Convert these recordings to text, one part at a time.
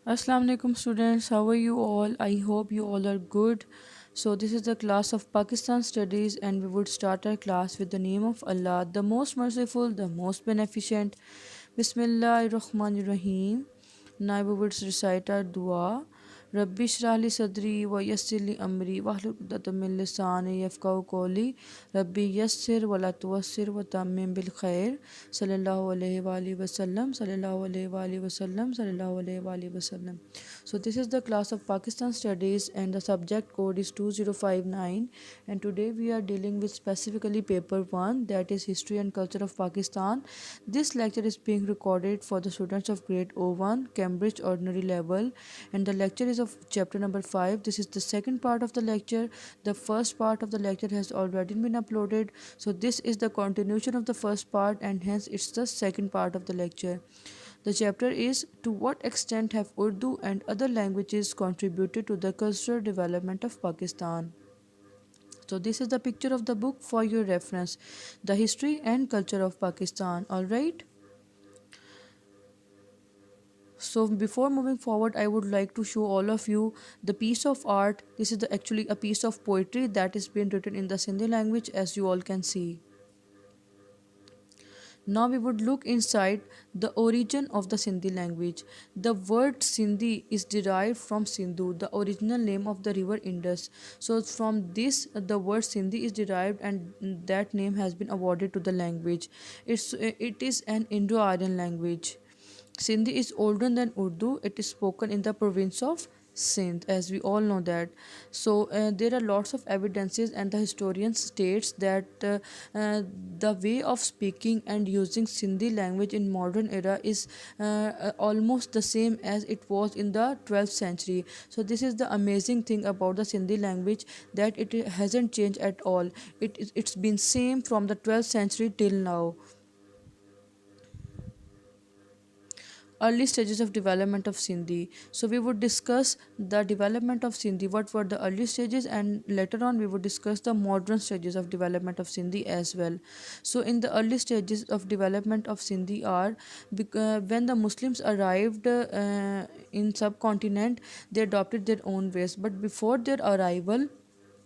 Assalamu alaikum students, how are you all? I hope you all are good. So this is the class of Pakistan studies and we would start our class with the name of Allah, the most merciful, the most beneficent. Bismillahir Rahmanir Rahim. Now we would recite our dua. Rabbi shrah li sadri wa yassir li amri wahlul 'uqdatam min lisani yafqahu qawli. Rabbi yassir wa la tuwassir wa tammim bil khair. Sallallahu alayhi wa alihi wa sallam. Sallallahu alayhi wa alihi wa sallam. Sallallahu alayhi wa alihi wa sallam. So this is the class of Pakistan studies and the subject code is 2059, and today we are dealing with specifically paper 1, that is history and culture of Pakistan. This lecture is being recorded for the students of grade O1 Cambridge ordinary level, and the lecture is of chapter number 5. This is the second part of the lecture. The first part of the lecture has already been uploaded, so this is the continuation of the first part and hence it's the second part of the lecture. The chapter is To what extent have Urdu and other languages contributed to the cultural development of Pakistan? So this is the picture of the book for your reference, The History and Culture of Pakistan. All right. So before moving forward, I would like to show all of you the piece of art. This is actually a piece of poetry that is being written in the Sindhi language, as you all can see. Now we would look inside the origin of the Sindhi language. The word Sindhi is derived from Sindhu, the original name of the river Indus. So from this the word Sindhi is derived and that name has been awarded to the language. It is an Indo-Aryan language. Sindhi is older than Urdu. It is spoken in the province of Sindh, as we all know that. So there are lots of evidences, and the historian states that the way of speaking and using Sindhi language in modern era is almost the same as it was in the 12th century. So this is the amazing thing about the Sindhi language, that it hasn't changed at all. It's been same from the 12th century till now. Early stages of development of Sindhi. So we would discuss the development of Sindhi, what were the early stages, and later on we would discuss the modern stages of development of Sindhi as well. So in the early stages of development of Sindhi are when the Muslims arrived in subcontinent, they adopted their own ways. But before their arrival,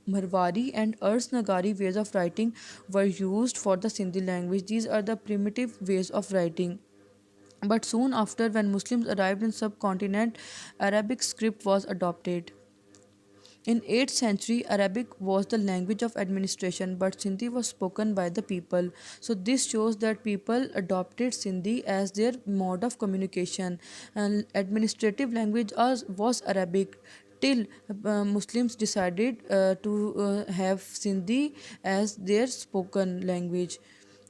Marwari and Ars Nagari ways of writing were used for the Sindhi language. These are the primitive ways of writing. But soon after, when Muslims arrived in subcontinent, Arabic script was adopted. In 8th century, Arabic was the language of administration, but Sindhi was spoken by the people. So this shows that people adopted Sindhi as their mode of communication. And administrative language was Arabic till Muslims decided to have Sindhi as their spoken language.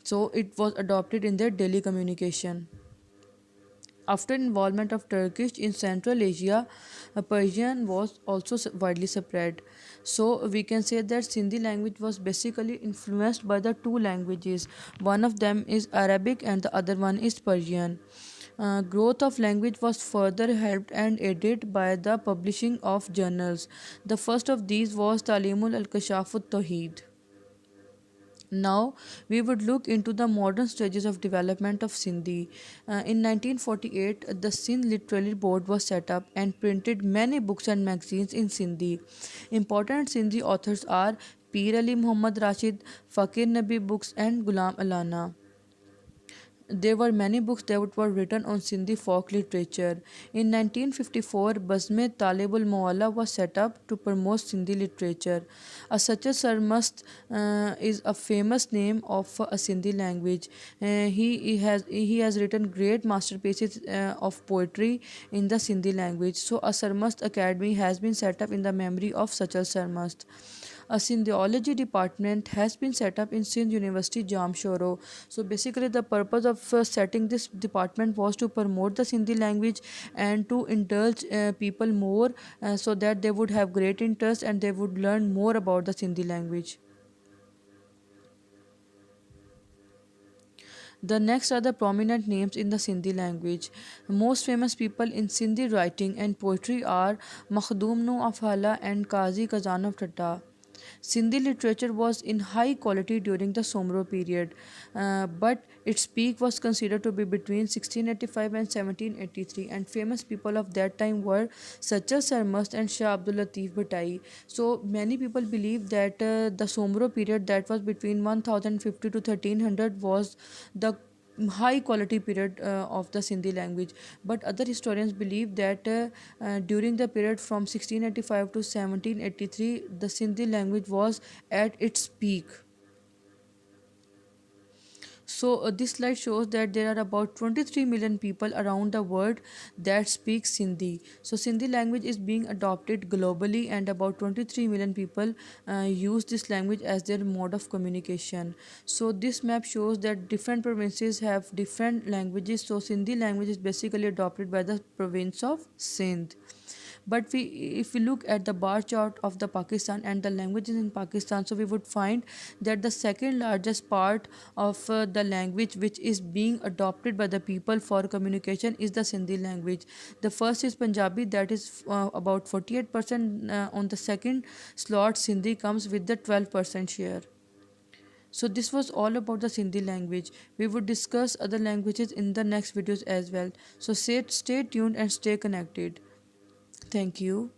So it was adopted in their daily communication. After involvement of Turkish in Central Asia, Persian was also widely spread. So we can say that Sindhi language was basically influenced by the two languages. One of them is Arabic and the other one is Persian. Growth of language was further helped and aided by the publishing of journals. The first of these was Talimul al-Kashafut Tawheed. Now we would look into the modern stages of development of Sindhi. In 1948, the Sindh Literary Board was set up and printed many books and magazines in Sindhi. Important Sindhi authors are Peer Ali Muhammad Rashid, Fakir Nabi books, and Ghulam Alana. There were many books that were written on Sindhi folk literature. In 1954, Bazme Talibul Mualla was set up to promote Sindhi literature. A Sachar Sarmast is a famous name of a Sindhi language. He has written great masterpieces of poetry in the Sindhi language. So a Sarmast Academy has been set up in the memory of Sachar Sarmast. A Sindhiology department has been set up in Sindh University Jamshoro. So basically the purpose of setting this department was to promote the Sindhi language and to indulge people more so that they would have great interest and they would learn more about the Sindhi language. The next are the prominent names in the Sindhi language. Most famous people in Sindhi writing and poetry are Makhdoom Nu Afhala and Qazi Kazan of Tata. Sindhi literature was in high quality during the Somro period, but its peak was considered to be between 1685 and 1783. And famous people of that time were Sachal Sarmast and Shah Abdul Latif Bhatai. So many people believe that the Somro period, that was between 1050 to 1300, was the high quality period of the Sindhi language. But other historians believe that during the period from 1685 to 1783, the Sindhi language was at its peak. So, this slide shows that there are about 23 million people around the world that speak Sindhi. So, Sindhi language is being adopted globally, and about 23 million people use this language as their mode of communication. So, this map shows that different provinces have different languages. So, Sindhi language is basically adopted by the province of Sindh. But we, if we look at the bar chart of the Pakistan and the languages in Pakistan, so we would find that the second largest part of the language which is being adopted by the people for communication is the Sindhi language. The first is Punjabi, that is about 48%. On the second slot, Sindhi comes with the 12% share. So this was all about the Sindhi language. We would discuss other languages in the next videos as well. So stay tuned and stay connected. Thank you.